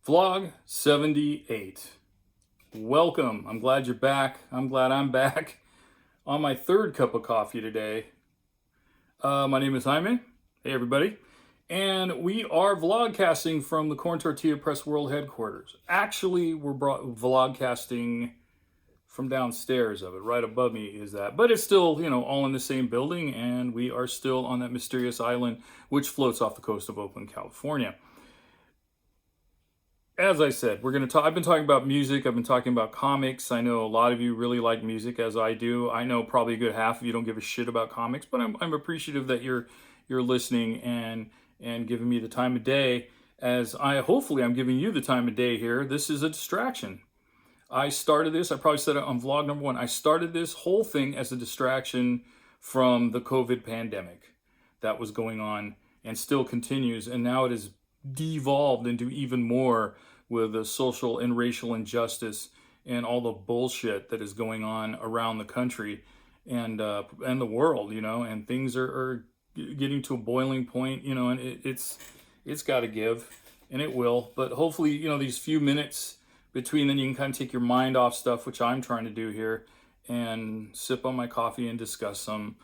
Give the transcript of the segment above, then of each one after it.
Vlog 78. Welcome. I'm glad you're back. I'm glad I'm back on my third cup of coffee today. My name is Jaime. Hey, everybody. And we are vlogcasting from the Corn Tortilla Press World Headquarters. Actually, we're vlogcasting from downstairs of it. Right above me is that. But it's still, all in the same building, and we are still on that mysterious island which floats off the coast of Oakland, California. As I said, we're going to talk. I've been talking about music. I've been talking about comics. I know a lot of you really like music, as I do. I know probably a good half of you don't give a shit about comics, but I'm appreciative that you're listening and giving me the time of day. As hopefully I'm giving you the time of day here. This is a distraction. I started this. I probably said it on vlog number 1. I started this whole thing as a distraction from the COVID pandemic that was going on and still continues, and now it is devolved into even more with the social and racial injustice and all the bullshit that is going on around the country and the world, and things are getting to a boiling point, and it's got to give, and it will. But hopefully, these few minutes between then you can kind of take your mind off stuff, which I'm trying to do here, and sip on my coffee and discuss some,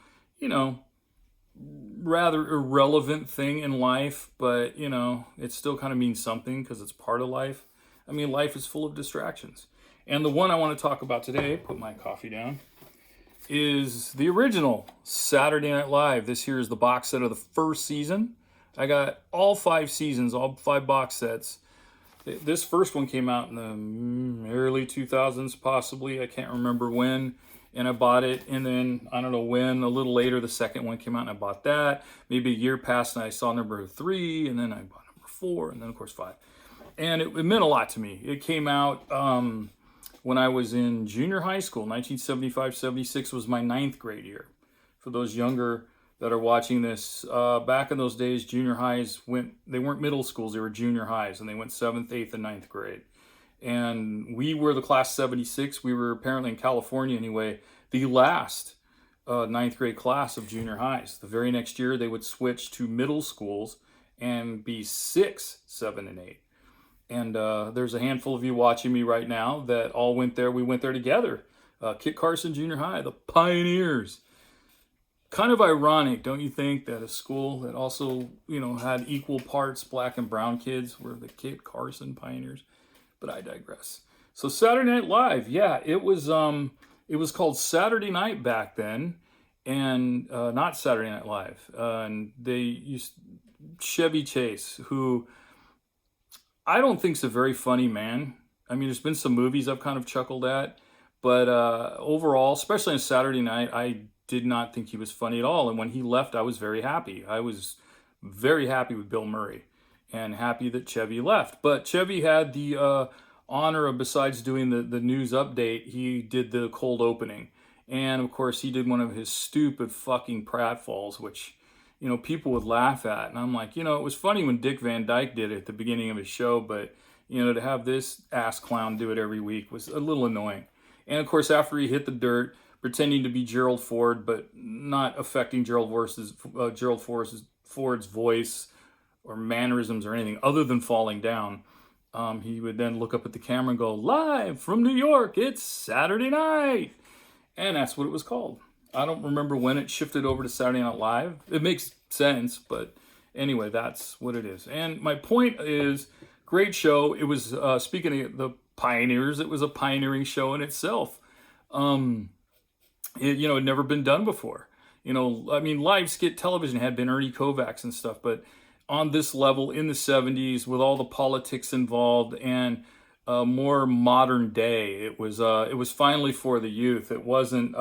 rather irrelevant thing in life, but it still kind of means something because it's part of life. I mean, life is full of distractions, and the one I want to talk about today, put my coffee down, is the original Saturday Night Live. This here is the box set of the first season. I got all 5 seasons, all 5 box sets. This first one came out in the early 2000s, possibly. I can't remember when. And I bought it, and then, I don't know when, a little later, the second one came out, and I bought that. Maybe a year passed, and I saw number 3, and then I bought number 4, and then, of course, 5. And it meant a lot to me. It came out when I was in junior high school. 1975-76 was my 9th grade year. For those younger that are watching this, back in those days, junior highs they weren't middle schools, they were junior highs, and they went 7th, 8th, and 9th grade. And we were the class 76. We were apparently in California anyway, the last 9th grade class of junior highs. The very next year, they would switch to middle schools and be 6, 7, and 8. And there's a handful of you watching me right now that all went there. We went there together. Kit Carson Junior High, the Pioneers. Kind of ironic, don't you think, that a school that also, had equal parts black and brown kids were the Kit Carson Pioneers? But I digress. So Saturday Night Live, yeah, it was called Saturday Night back then, and not Saturday Night Live. And they used Chevy Chase, who I don't think's a very funny man. I mean, there's been some movies I've kind of chuckled at, but overall, especially on Saturday Night, I did not think he was funny at all. And when he left, I was very happy. I was very happy with Bill Murray, and happy that Chevy left. But Chevy had the honor of, besides doing the news update, he did the cold opening. And of course, he did one of his stupid fucking pratfalls, which, people would laugh at. And I'm like, it was funny when Dick Van Dyke did it at the beginning of his show, but, to have this ass clown do it every week was a little annoying. And of course, after he hit the dirt, pretending to be Gerald Ford, but not affecting Gerald Ford's voice or mannerisms or anything other than falling down, he would then look up at the camera and go, "Live from New York, it's Saturday night." And that's what it was called. I don't remember when it shifted over to Saturday Night Live. It makes sense, but anyway, that's what it is. And my point is, great show. It was, speaking of the Pioneers, it was a pioneering show in itself. It had never been done before. Live skit television had been Ernie Kovacs and stuff, but on this level in the 70s with all the politics involved and more modern day, it was finally for the youth. It wasn't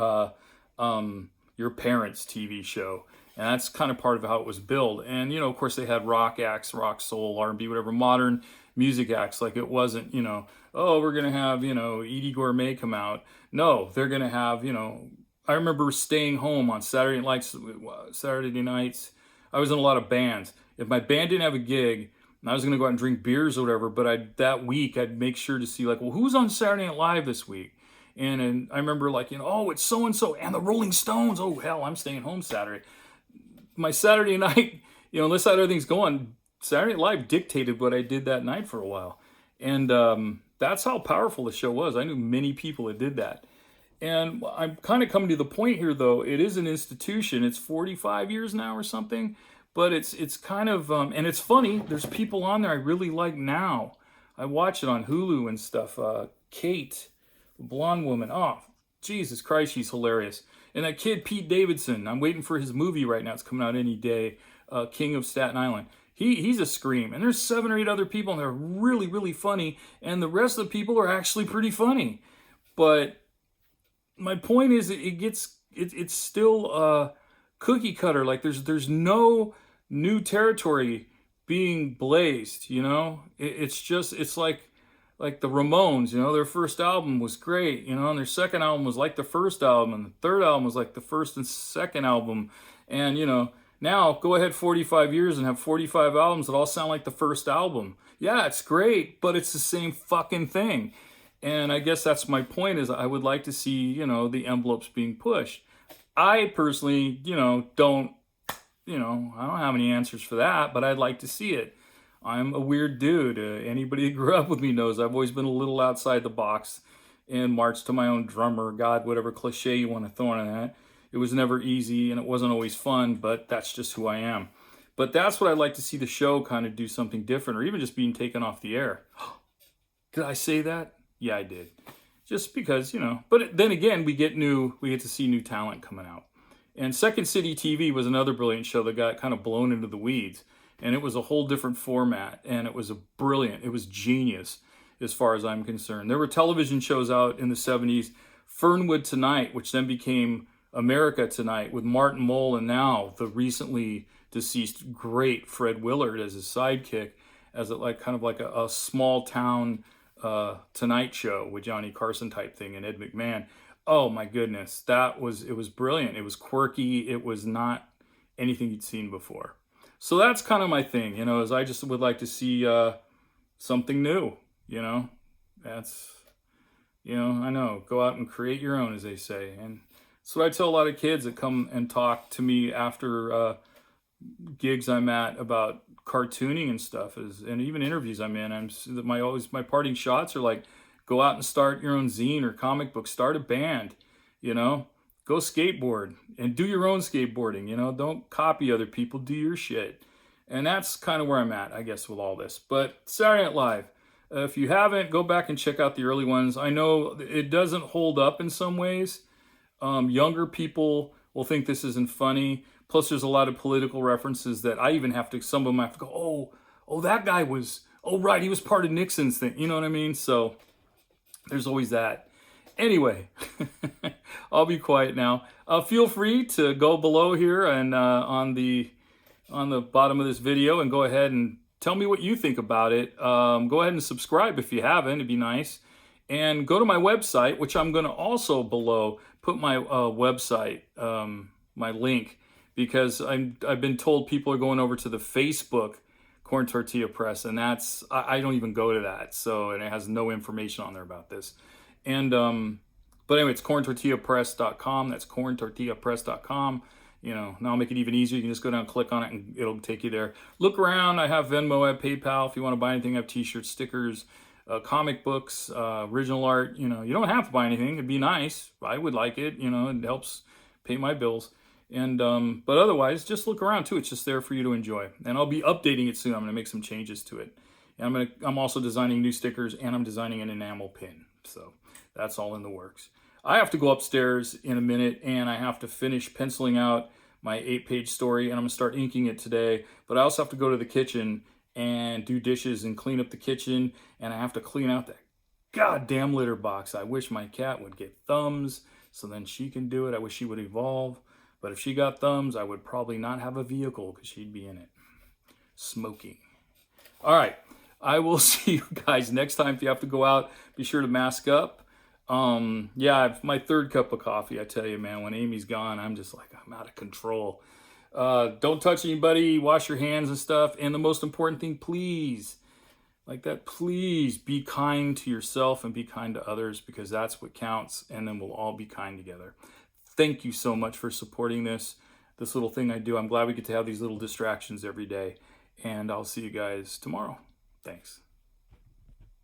your parents' TV show, and that's kind of part of how it was billed. And of course, they had rock acts, rock, soul, R&B, whatever, modern music acts. Like, it wasn't we're gonna have Edie Gourmet come out. No, they're gonna have I remember staying home on Saturday nights. I was in a lot of bands. If my band didn't have a gig, I was going to go out and drink beers or whatever, but that week I'd make sure to see, who's on Saturday Night Live this week? And I remember it's so-and-so and the Rolling Stones. Oh, hell, I'm staying home Saturday. My Saturday night, unless I had other things going, Saturday Night Live dictated what I did that night for a while. And that's how powerful the show was. I knew many people that did that. And I'm kind of coming to the point here, though. It is an institution. It's 45 years now or something, but it's kind of and it's funny. There's people on there I really like now. I watch it on Hulu and stuff. Kate, the blonde woman. Oh, Jesus Christ, she's hilarious. And that kid Pete Davidson. I'm waiting for his movie right now. It's coming out any day. King of Staten Island. He's a scream. And there's 7 or 8 other people, and they're really, really funny. And the rest of the people are actually pretty funny. But my point is, it's still cookie cutter. Like there's no new territory being blazed. It's like the Ramones. Their first album was great. And their second album was like the first album, and the third album was like the first and second album. And now go ahead 45 years and have 45 albums that all sound like the first album. Yeah, it's great, but it's the same fucking thing. And I guess that's my point, is I would like to see, the envelopes being pushed. I personally, don't have any answers for that, but I'd like to see it. I'm a weird dude. Anybody who grew up with me knows I've always been a little outside the box and marched to my own drummer. God, whatever cliche you want to throw on that. It was never easy and it wasn't always fun, but that's just who I am. But that's what I'd like to see the show kind of do something different, or even just being taken off the air. Did I say that? Yeah, I did. Just because, But then again, we get to see new talent coming out. And Second City TV was another brilliant show that got kind of blown into the weeds. And it was a whole different format. And it was it was genius as far as I'm concerned. There were television shows out in the 70s, Fernwood Tonight, which then became America Tonight with Martin Mull, and now the recently deceased great Fred Willard as his sidekick, as kind of like a small town Tonight Show with Johnny Carson type thing, and Ed McMahon. Oh my goodness, it was brilliant. It was quirky. It was not anything you'd seen before. So that's kind of my thing, is I just would like to see something new. That's I know, go out and create your own, as they say. And so I tell a lot of kids that come and talk to me after gigs I'm at about cartooning and stuff, and even interviews I'm in. My parting shots are like, go out and start your own zine or comic book, start a band, go skateboard and do your own skateboarding, don't copy other people, do your shit. And that's kind of where I'm at, I guess, with all this. But Saturday Night Live, if you haven't, go back and check out the early ones. I know it doesn't hold up in some ways. Younger people will think this isn't funny. Plus, there's a lot of political references that some of them have to go, oh, that guy was, oh, right, he was part of Nixon's thing. You know what I mean? So there's always that. Anyway, I'll be quiet now. Feel free to go below here and on the bottom of this video and go ahead and tell me what you think about it. Go ahead and subscribe if you haven't. It'd be nice. And go to my website, which I'm going to also below put my website, my link, because I've been told people are going over to the Facebook Corn Tortilla Press, and I don't even go to that, and it has no information on there about this. And but anyway, it's corntortillapress.com. That's corntortillapress.com. Now I'll make it even easier. You can just go down and click on it, and it'll take you there. Look around. I have Venmo, I have PayPal. If you want to buy anything, I have T-shirts, stickers, comic books, original art. You don't have to buy anything. It'd be nice. I would like it. It helps pay my bills. And but otherwise, just look around too. It's just there for you to enjoy. And I'll be updating it soon. I'm going to make some changes to it. And I'm also designing new stickers, and I'm designing an enamel pin. So that's all in the works. I have to go upstairs in a minute, and I have to finish penciling out my 8-page story, and I'm going to start inking it today. But I also have to go to the kitchen and do dishes and clean up the kitchen, and I have to clean out that goddamn litter box. I wish my cat would get thumbs so then she can do it. I wish she would evolve. But if she got thumbs, I would probably not have a vehicle because she'd be in it. Smoking. All right. I will see you guys next time. If you have to go out, be sure to mask up. Yeah, my 3rd cup of coffee. I tell you, man, when Amy's gone, I'm just like, I'm out of control. Don't touch anybody. Wash your hands and stuff. And the most important thing, please, please be kind to yourself and be kind to others, because that's what counts. And then we'll all be kind together. Thank you so much for supporting this little thing I do. I'm glad we get to have these little distractions every day. And I'll see you guys tomorrow. Thanks.